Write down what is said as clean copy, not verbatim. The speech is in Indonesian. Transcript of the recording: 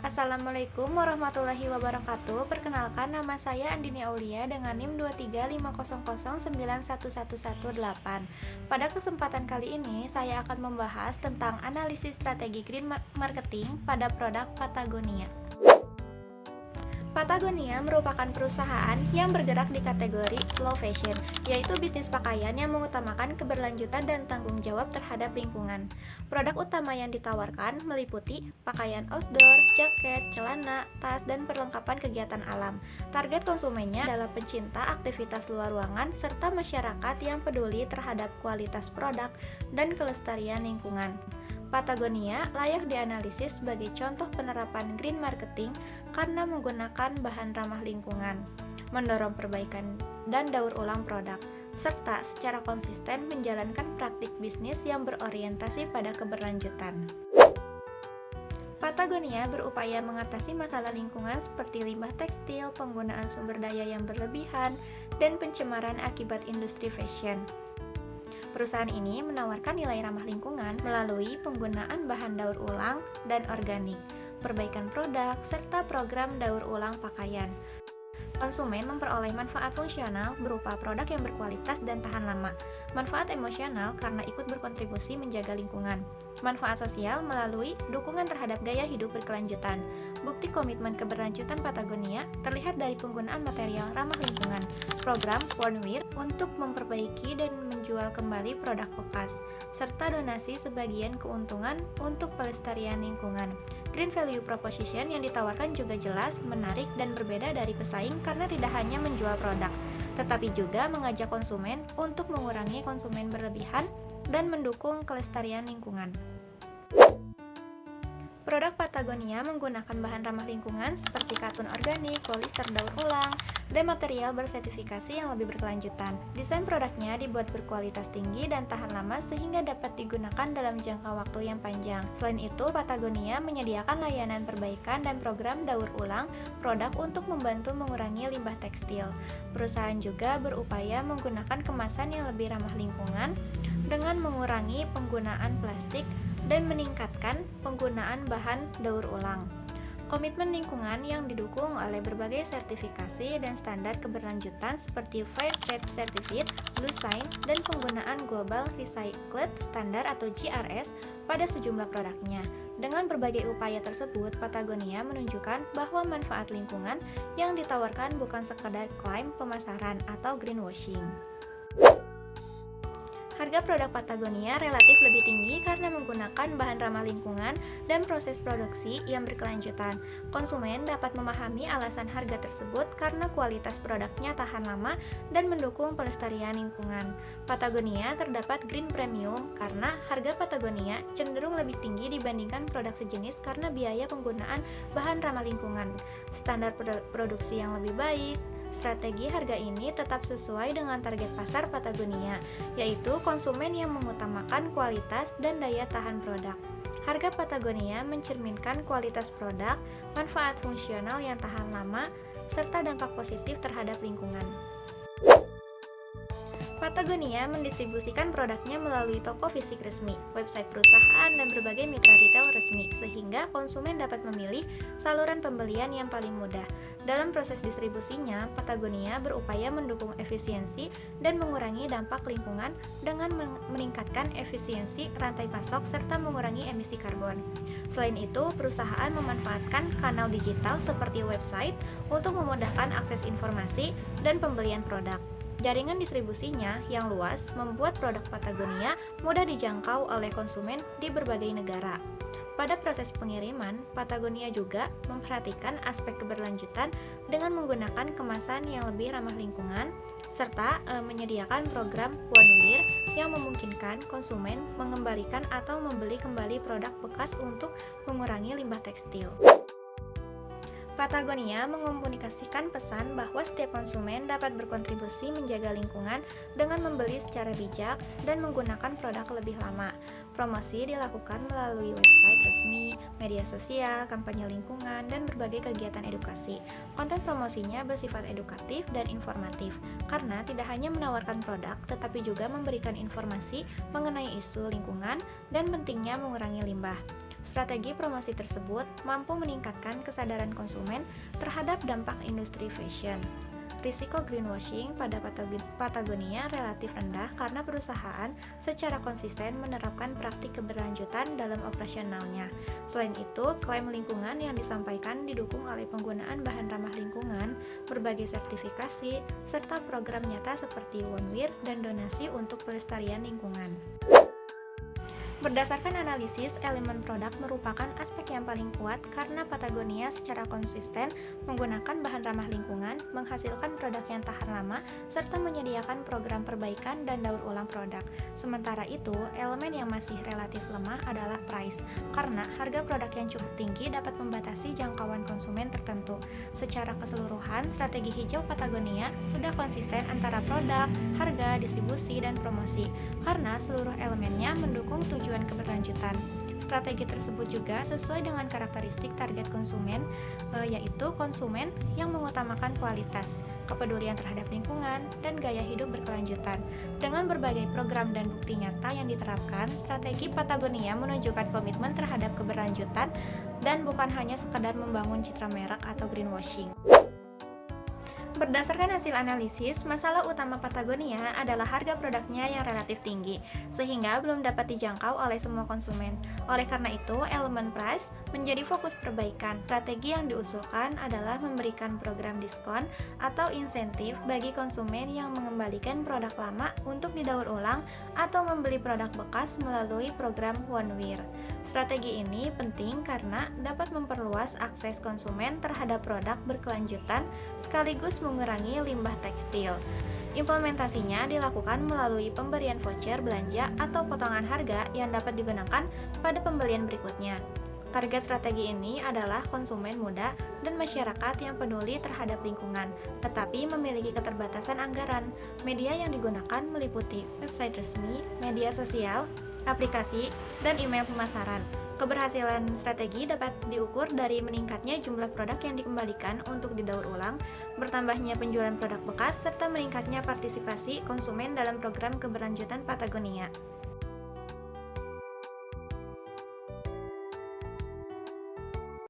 Assalamualaikum warahmatullahi wabarakatuh. Perkenalkan, nama saya Andini Aulia dengan NIM 23500911118. Pada kesempatan kali ini, saya akan membahas tentang analisis strategi green marketing pada produk Patagonia. Patagonia merupakan perusahaan yang bergerak di kategori slow fashion, yaitu bisnis pakaian yang mengutamakan keberlanjutan dan tanggung jawab terhadap lingkungan. Produk utama yang ditawarkan meliputi pakaian outdoor, jaket, celana, tas, dan perlengkapan kegiatan alam. Target konsumennya adalah pencinta aktivitas luar ruangan serta masyarakat yang peduli terhadap kualitas produk dan kelestarian lingkungan. Patagonia layak dianalisis sebagai contoh penerapan green marketing karena menggunakan bahan ramah lingkungan, mendorong perbaikan dan daur ulang produk, serta secara konsisten menjalankan praktik bisnis yang berorientasi pada keberlanjutan. Patagonia berupaya mengatasi masalah lingkungan seperti limbah tekstil, penggunaan sumber daya yang berlebihan, dan pencemaran akibat industri fashion. Perusahaan ini menawarkan nilai ramah lingkungan melalui penggunaan bahan daur ulang dan organik, perbaikan produk, serta program daur ulang pakaian. Konsumen memperoleh manfaat fungsional berupa produk yang berkualitas dan tahan lama, manfaat emosional karena ikut berkontribusi menjaga lingkungan, manfaat sosial melalui dukungan terhadap gaya hidup berkelanjutan. Bukti komitmen keberlanjutan Patagonia terlihat dari penggunaan material ramah lingkungan, program Wornwear untuk memperbaiki dan menjual kembali produk bekas, serta donasi sebagian keuntungan untuk pelestarian lingkungan. Green value proposition yang ditawarkan juga jelas, menarik, dan berbeda dari pesaing karena tidak hanya menjual produk, tetapi juga mengajak konsumen untuk mengurangi konsumen berlebihan dan mendukung kelestarian lingkungan. Produk Patagonia menggunakan bahan ramah lingkungan seperti katun organik, polister daur ulang, dan material bersertifikasi yang lebih berkelanjutan. Desain produknya dibuat berkualitas tinggi dan tahan lama sehingga dapat digunakan dalam jangka waktu yang panjang. Selain itu, Patagonia menyediakan layanan perbaikan dan program daur ulang produk untuk membantu mengurangi limbah tekstil. Perusahaan juga berupaya menggunakan kemasan yang lebih ramah lingkungan dengan mengurangi penggunaan plastik dan meningkatkan penggunaan bahan daur ulang. Komitmen lingkungan yang didukung oleh berbagai sertifikasi dan standar keberlanjutan seperti Fair Trade Certificate, Blue Sign, dan penggunaan Global Recycled Standard atau GRS pada sejumlah produknya. Dengan berbagai upaya tersebut, Patagonia menunjukkan bahwa manfaat lingkungan yang ditawarkan bukan sekadar klaim pemasaran atau greenwashing. Harga produk Patagonia relatif lebih tinggi karena menggunakan bahan ramah lingkungan dan proses produksi yang berkelanjutan. Konsumen dapat memahami alasan harga tersebut karena kualitas produknya tahan lama dan mendukung pelestarian lingkungan. Patagonia terdapat green premium karena harga Patagonia cenderung lebih tinggi dibandingkan produk sejenis karena biaya penggunaan bahan ramah lingkungan, standar produksi yang lebih baik. Strategi harga ini tetap sesuai dengan target pasar Patagonia, yaitu konsumen yang mengutamakan kualitas dan daya tahan produk. Harga Patagonia mencerminkan kualitas produk, manfaat fungsional yang tahan lama, serta dampak positif terhadap lingkungan. Patagonia mendistribusikan produknya melalui toko fisik resmi, website perusahaan, dan berbagai mitra retail resmi, sehingga konsumen dapat memilih saluran pembelian yang paling mudah. Dalam proses distribusinya, Patagonia berupaya mendukung efisiensi dan mengurangi dampak lingkungan dengan meningkatkan efisiensi rantai pasok serta mengurangi emisi karbon. Selain itu, perusahaan memanfaatkan kanal digital seperti website untuk memudahkan akses informasi dan pembelian produk. Jaringan distribusinya yang luas membuat produk Patagonia mudah dijangkau oleh konsumen di berbagai negara. Pada proses pengiriman, Patagonia juga memperhatikan aspek keberlanjutan dengan menggunakan kemasan yang lebih ramah lingkungan, serta menyediakan program Wornwear yang memungkinkan konsumen mengembalikan atau membeli kembali produk bekas untuk mengurangi limbah tekstil. Patagonia mengkomunikasikan pesan bahwa setiap konsumen dapat berkontribusi menjaga lingkungan dengan membeli secara bijak dan menggunakan produk lebih lama. Promosi dilakukan melalui website resmi, media sosial, kampanye lingkungan, dan berbagai kegiatan edukasi. Konten promosinya bersifat edukatif dan informatif, karena tidak hanya menawarkan produk, tetapi juga memberikan informasi mengenai isu lingkungan dan pentingnya mengurangi limbah. Strategi promosi tersebut mampu meningkatkan kesadaran konsumen terhadap dampak industri fashion. Risiko greenwashing pada Patagonia relatif rendah karena perusahaan secara konsisten menerapkan praktik keberlanjutan dalam operasionalnya. Selain itu, klaim lingkungan yang disampaikan didukung oleh penggunaan bahan ramah lingkungan, berbagai sertifikasi, serta program nyata seperti One Wear dan donasi untuk pelestarian lingkungan. Berdasarkan analisis, elemen produk merupakan aspek yang paling kuat karena Patagonia secara konsisten menggunakan bahan ramah lingkungan, menghasilkan produk yang tahan lama, serta menyediakan program perbaikan dan daur ulang produk. Sementara itu, elemen yang masih relatif lemah adalah price, karena harga produk yang cukup tinggi dapat membatasi jangkauan konsumen tertentu. Secara keseluruhan, strategi hijau Patagonia sudah konsisten antara produk, harga, distribusi, dan promosi, karena seluruh elemennya mendukung tujuan keberlanjutan. Strategi tersebut juga sesuai dengan karakteristik target konsumen, yaitu konsumen yang mengutamakan kualitas, kepedulian terhadap lingkungan, dan gaya hidup berkelanjutan. Dengan berbagai program dan bukti nyata yang diterapkan, strategi Patagonia menunjukkan komitmen terhadap keberlanjutan dan bukan hanya sekadar membangun citra merek atau greenwashing. Berdasarkan hasil analisis, masalah utama Patagonia adalah harga produknya yang relatif tinggi, sehingga belum dapat dijangkau oleh semua konsumen. Oleh karena itu, elemen price menjadi fokus perbaikan. Strategi yang diusulkan adalah memberikan program diskon atau insentif bagi konsumen yang mengembalikan produk lama untuk didaur ulang atau membeli produk bekas melalui program One Wear. Strategi ini penting karena dapat memperluas akses konsumen terhadap produk berkelanjutan sekaligus mengurangi limbah tekstil. Implementasinya dilakukan melalui pemberian voucher belanja atau potongan harga yang dapat digunakan pada pembelian berikutnya. Target strategi ini adalah konsumen muda dan masyarakat yang peduli terhadap lingkungan, tetapi memiliki keterbatasan anggaran. Media yang digunakan meliputi website resmi, media sosial, aplikasi, dan email pemasaran. Keberhasilan strategi dapat diukur dari meningkatnya jumlah produk yang dikembalikan untuk didaur ulang, bertambahnya penjualan produk bekas, serta meningkatnya partisipasi konsumen dalam program keberlanjutan Patagonia.